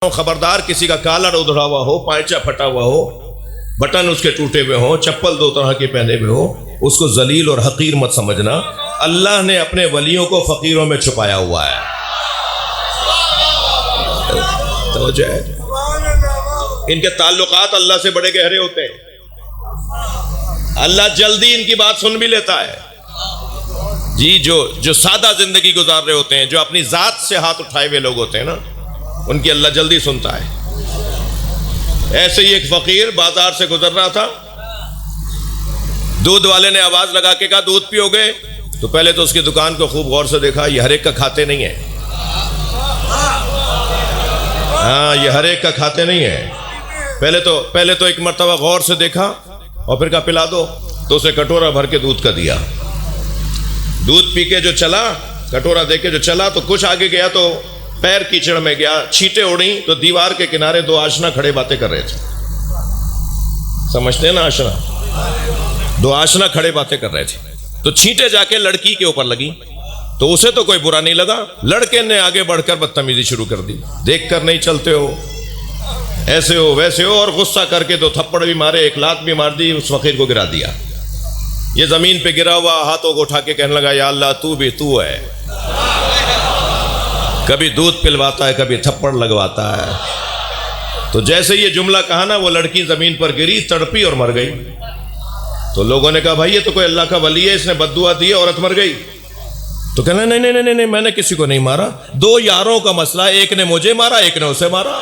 खबरदार किसी का कॉलर उधड़ा हुआ हो, पायचा फटा हुआ हो, बटन उसके टूटे हुए हो, चप्पल दो तरह के पहने हुए हो, उसको जलील और हकीर मत समझना। अल्लाह ने अपने वलियों को फकीरों में छुपाया हुआ है। तो जो है इनके ताल्लुकात अल्लाह से बड़े गहरे होते हैं। अल्लाह जल्दी इनकी बात सुन भी लेता है जी। जो सादा जिंदगी गुजार रहे होते हैं, जो अपनी जात से हाथ उठाए हुए लोग होते हैं ना, उनकी अल्लाह जल्दी सुनता है। ऐसे ही एक फकीर बाजार से गुजर रहा था, दूध वाले ने आवाज लगा के कहा दूध पियोगे? तो पहले तो उसकी दुकान को खूब गौर से देखा, ये हर एक का खाते नहीं है। हाँ, ये हर एक का खाते नहीं है। पहले तो एक मर्तबा गौर से देखा और फिर कहा पिला दो, तो उसे कटोरा भर के दूध का दिया। दूध पी के जो चला, कटोरा दे के जो चला, तो कुछ आगे गया तो पैर कीचड़ में गया, छींटे उड़ी तो दीवार के किनारे दो आशना खड़े बातें कर रहे थे। समझते हैं ना आशना? दो आशना खड़े बातें कर रहे थे। तो छींटे जाके लड़की के ऊपर लगी, तो उसे तो कोई बुरा नहीं लगा। लड़के ने आगे बढ़कर बदतमीजी शुरू कर दी। देख कर नहीं चलते हो, ऐसे हो वैसे हो, और गुस्सा करके दो थप्पड़ भी मारे, एक लात भी मार दी, उस फकीर को गिरा दिया। ये जमीन पे गिरा हुआ हाथों को उठा के कहने लगा, या अल्लाह तू भी तू है, कभी दूध पिलवाता है, कभी थप्पड़ लगवाता है। तो जैसे ये जुमला कहा ना, वो लड़की जमीन पर गिरी, तड़पी और मर गई। तो लोगों ने कहा भाई ये तो कोई अल्लाह का वली है, इसने बद्दुआ दी, औरत मर गई। तो कहना नहीं नहीं नहीं नहीं, मैंने किसी को नहीं मारा, दो यारों का मसला, एक ने मुझे मारा, एक ने उसे मारा।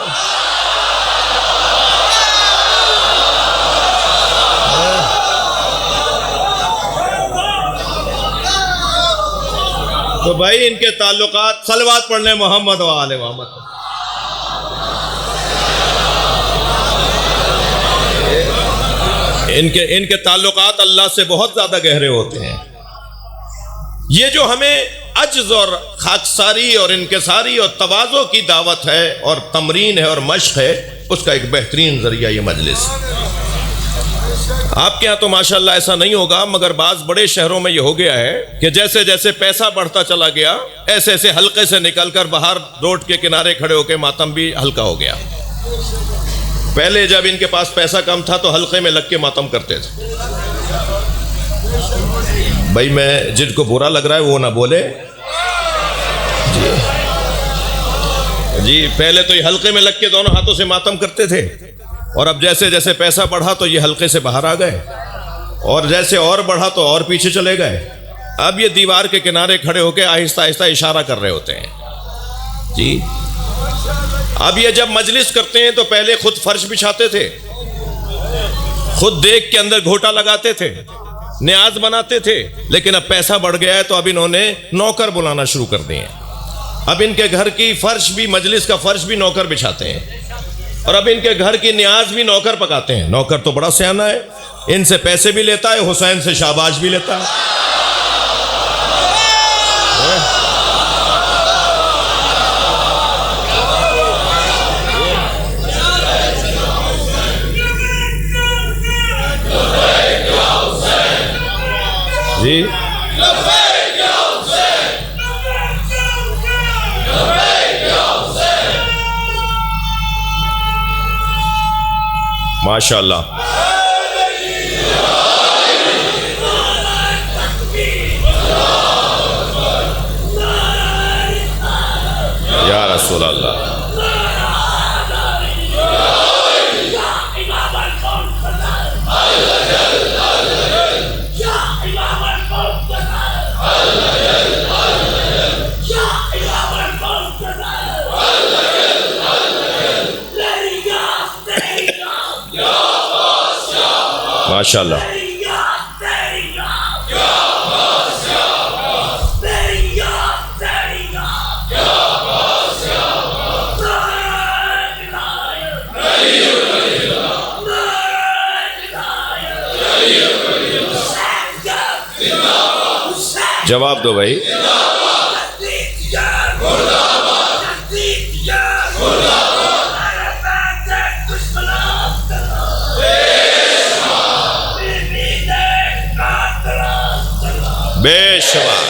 तो भाई इनके ताल्लुकात, सलवात पढ़ने मोहम्मद व आले मोहम्मद। इनके ताल्लुकात अल्लाह से बहुत ज्यादा गहरे होते हैं। ये जो हमें अज्ज और खाकसारी और इनकिसारी और तवाज़ो की दावत है और तमरीन है और मश्क है, उसका एक बेहतरीन जरिया ये मजलिस। आपके यहाँ तो माशाल्लाह ऐसा नहीं होगा, मगर बाज़ बड़े शहरों में ये हो गया है कि जैसे जैसे पैसा बढ़ता चला गया, ऐसे ऐसे हल्के से निकलकर बाहर रोड के किनारे खड़े होकर मातम भी हल्का हो गया। पहले जब इनके पास पैसा कम था तो हल्के में लग के मातम करते थे। भाई मैं, जिनको बुरा लग रहा है वो ना बोले जी। पहले तो ये हल्के में लग के दोनों हाथों से मातम करते थे, और अब जैसे जैसे पैसा बढ़ा तो ये हल्के से बाहर आ गए, और जैसे और बढ़ा तो और पीछे चले गए। अब ये दीवार के किनारे खड़े होकर आहिस्ता आहिस्ता इशारा कर रहे होते हैं जी। अब ये जब मजलिस करते हैं तो पहले खुद फर्श बिछाते थे, खुद देख के अंदर घोटा लगाते थे, न्याज बनाते थे, लेकिन अब पैसा बढ़ गया है तो अब इन्होंने नौकर बुलाना शुरू कर दिए। अब इनके घर की फर्श भी, मजलिस का फर्श भी नौकर बिछाते हैं, और अब इनके घर की न्याज भी नौकर पकाते हैं। नौकर तो बड़ा सियाना है, इनसे पैसे भी लेता है, हुसैन से शाबाश भी लेता है। जी माशाअल्लाह। या रसूल अल्लाह। माशाअल्लाह। जवाब दो भाई। बेशुमार।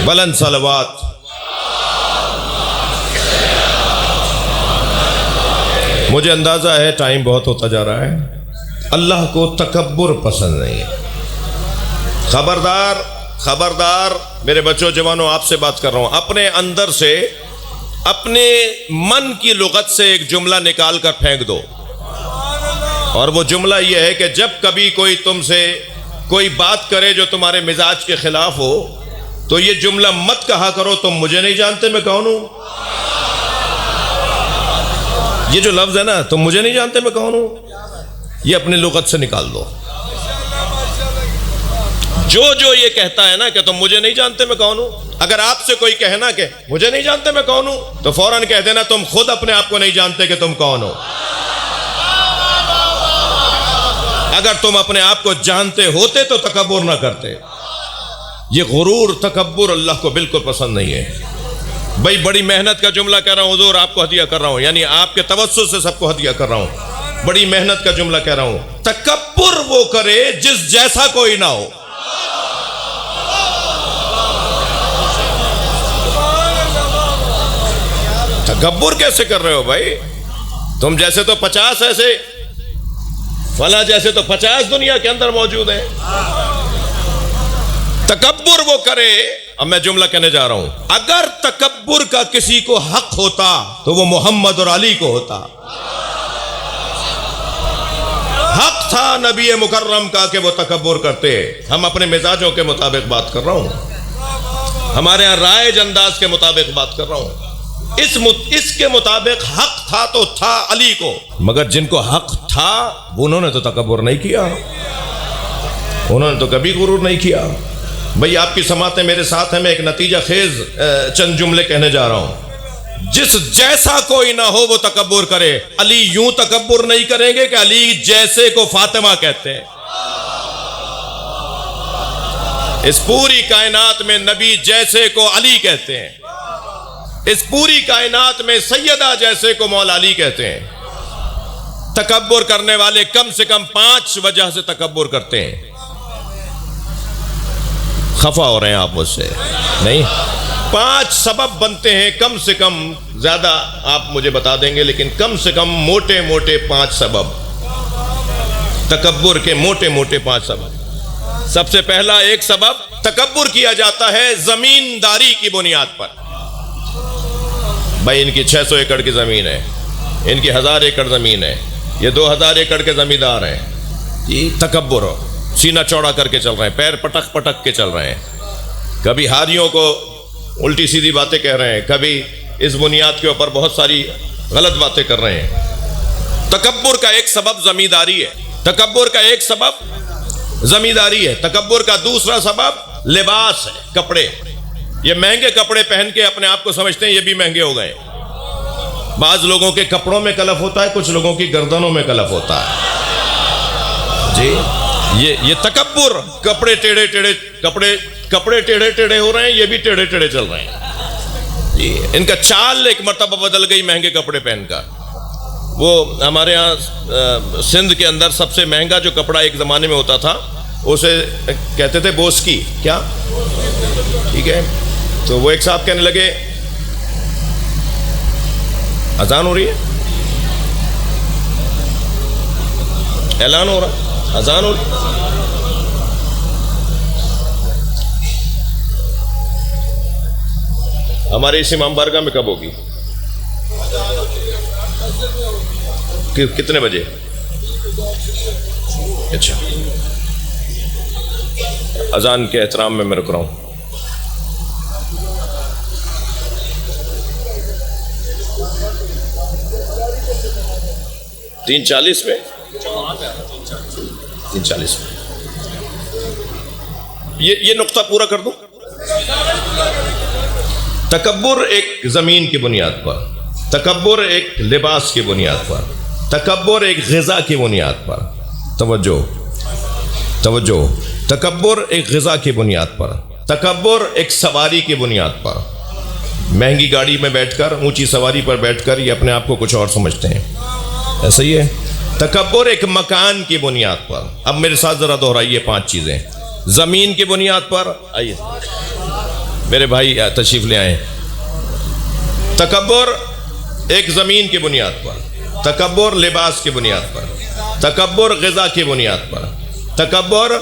बुलंद सलवात। मुझे अंदाजा है टाइम बहुत होता जा रहा है। अल्लाह को तकब्बुर पसंद नहीं है। खबरदार खबरदार मेरे बच्चों जवानों, आपसे बात कर रहा हूं। अपने अंदर से अपने मन की लुगत से एक जुमला निकाल कर फेंक दो, और वो जुमला ये है कि जब कभी कोई तुमसे कोई बात करे जो तुम्हारे मिजाज के खिलाफ हो, तो ये जुमला मत कहा करो, तुम मुझे नहीं जानते मैं कौन हूं। ये जो लफ्ज है ना, तुम मुझे नहीं जानते मैं कौन हूं, ये अपनी लुगत से निकाल दो। जो ये कहता है ना कि तुम मुझे नहीं जानते मैं कौन हूं, अगर आपसे कोई कहना कि मुझे नहीं जानते मैं कौन हूं, तो फौरन कह देना तुम खुद अपने आप को नहीं जानते कि तुम कौन हो। अगर तुम अपने आप को जानते होते तो तकब्बुर ना करते। ये गुरूर तकब्बुर अल्लाह को बिल्कुल पसंद नहीं है। भाई बड़ी मेहनत का जुमला कह रहा हूं, हुजूर आपको हदिया कर रहा हूं, यानी आपके तवज्जुह से सबको हदिया कर रहा हूं। बड़ी मेहनत का जुमला कह रहा हूं। तकब्बुर वो करे जिस जैसा कोई ना हो। तकब्बुर कैसे कर रहे हो भाई? तुम जैसे तो 50 ऐसे, फला जैसे तो 50 दुनिया के अंदर मौजूद है। तकब्बुर वो करे। अब मैं जुमला कहने जा रहा हूं। अगर तकब्बुर का किसी को हक होता तो वो मोहम्मद और अली को होता। हक था नबी मुकर्रम का कि वो तकब्बुर करते। हम अपने मिजाजों के मुताबिक बात कर रहा हूं, हमारे यहां राइज अंदाज के मुताबिक बात कर रहा हूं। इसके मुताबिक हक था तो था अली को, मगर जिनको हक था उन्होंने तो तकब्बुर नहीं किया, उन्होंने तो कभी गुरूर नहीं किया। भाई आपकी समातें मेरे साथ है, मैं एक नतीजा खेज चंद जुमले कहने जा रहा हूं। जिस जैसा कोई ना हो वो तकब्बुर करे। अली यूं तकब्बुर नहीं करेंगे कि अली जैसे को फातिमा कहते हैं। इस पूरी कायनात में नबी जैसे को अली कहते हैं। इस पूरी कायनात में सैयदा जैसे को मौला अली कहते हैं। तकब्बुर करने वाले कम से कम 5 वजह से तकब्बुर करते हैं। खफा हो रहे हैं आप मुझसे? नहीं, 5 सबब बनते हैं कम से कम। ज्यादा आप मुझे बता देंगे, लेकिन कम से कम मोटे मोटे 5 सबब, तकब्बुर के मोटे मोटे 5 सबब। सबसे पहला एक सबब, तकब्बुर किया जाता है जमींदारी की बुनियाद पर। भाई इनकी 600 एकड़ की जमीन है, इनकी 1000 एकड़ जमीन है, ये 2000 एकड़ के जमींदार हैं। ये तकब्बुर हो, सीना चौड़ा करके चल रहे हैं, पैर पटक पटक के चल रहे हैं। कभी हारियों को उल्टी सीधी बातें कह रहे हैं, कभी इस बुनियाद के ऊपर बहुत सारी गलत बातें कर रहे हैं। तकब्बुर का एक सबब जमींदारी है। तकब्बुर का एक सबब जमींदारी है। तकब्बुर का दूसरा सबब लिबास है, कपड़े। ये महंगे कपड़े पहन के अपने आप को समझते हैं ये भी महंगे हो गए। बाज लोगों के कपड़ों में कलफ होता है, कुछ लोगों की गर्दनों में कलफ होता है जी। ये तकब्बुर। कपड़े टेढ़े टेढ़े, कपड़े टेढ़े टेढ़े हो रहे हैं, ये भी टेढ़े टेढ़े चल रहे हैं जी। इनका चाल एक मर्तबा बदल गई महंगे कपड़े पहनकर। वो हमारे यहाँ सिंध के अंदर सबसे महंगा जो कपड़ा एक ज़माने में होता था उसे कहते थे बोस्की। क्या? ठीक है। तो वो एक साहब कहने लगे, अजान हो रही है, ऐलान हो रहा, अजान हो रही। हमारे इस इमाम बारगाह में कब होगी? कितने बजे? अच्छा, अजान के एहतराम में मैं रुक रहा हूं। तीन 40 में 3:40 में ये नुक्ता पूरा कर दूं। तकब्बुर एक जमीन की बुनियाद पर, तकब्बुर एक लिबास की बुनियाद पर, तकब्बुर एक ग़िज़ा की बुनियाद पर। तवज्जो तवज्जो। तकब्बुर एक ग़िज़ा की बुनियाद पर, तकब्बुर एक सवारी की बुनियाद पर। महंगी गाड़ी में बैठकर, ऊंची सवारी पर बैठकर ये अपने आप को कुछ और समझते हैं, ऐसा ही है। तकब्बुर एक मकान की बुनियाद पर। अब मेरे साथ ज़रा दोहराइए 5 चीज़ें। जमीन की बुनियाद पर, आइए मेरे भाई तशरीफ ले आए। तकब्बुर एक जमीन की बुनियाद पर, तकब्बुर लिबास की बुनियाद पर, तकब्बुर ग़िज़ा की बुनियाद पर, तकब्बुर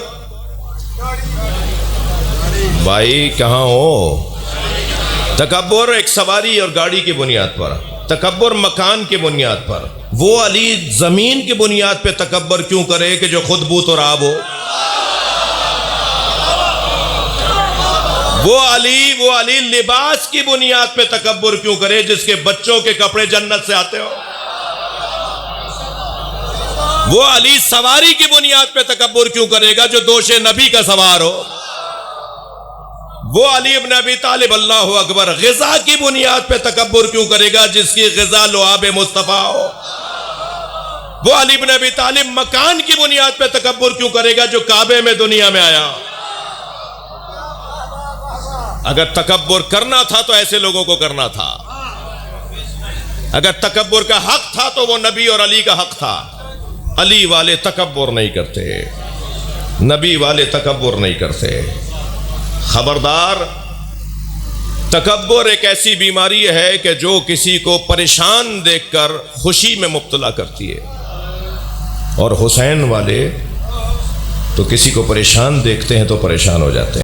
भाई कहाँ हो, तकब्बुर एक सवारी और गाड़ी की बुनियाद पर, तकब्बुर मकान की बुनियाद पर। वो अली जमीन की बुनियाद पे तकब्बुर क्यों करे कि जो खुद बूत और आब हो? वो अली लिबास की बुनियाद पे तकब्बुर क्यों करे जिसके बच्चों के कपड़े जन्नत से आते हो? वो अली सवारी की बुनियाद पे तकब्बुर क्यों करेगा जो दोषे नबी का सवार हो? वो अली इब्न अबी तालिब अल्लाहु अकबर ग़िज़ा की बुनियाद पे तकब्बुर क्यों करेगा जिसकी ग़िज़ा लुआब मुस्तफ़ा हो? वो अली इब्न अबी तालिब मकान की बुनियाद पे तकब्बुर क्यों करेगा जो काबे में दुनिया में आया? अगर तकब्बुर करना था तो ऐसे लोगों को करना था। अगर तकब्बुर का हक था तो वो नबी और अली का हक था। अली वाले तकब्बुर नहीं करते, नबी वाले तकब्बुर नहीं करते। खबरदार, तकब्बुर एक ऐसी बीमारी है कि जो किसी को परेशान देखकर खुशी में मुब्तला करती है, और हुसैन वाले तो किसी को परेशान देखते हैं तो परेशान हो जाते हैं।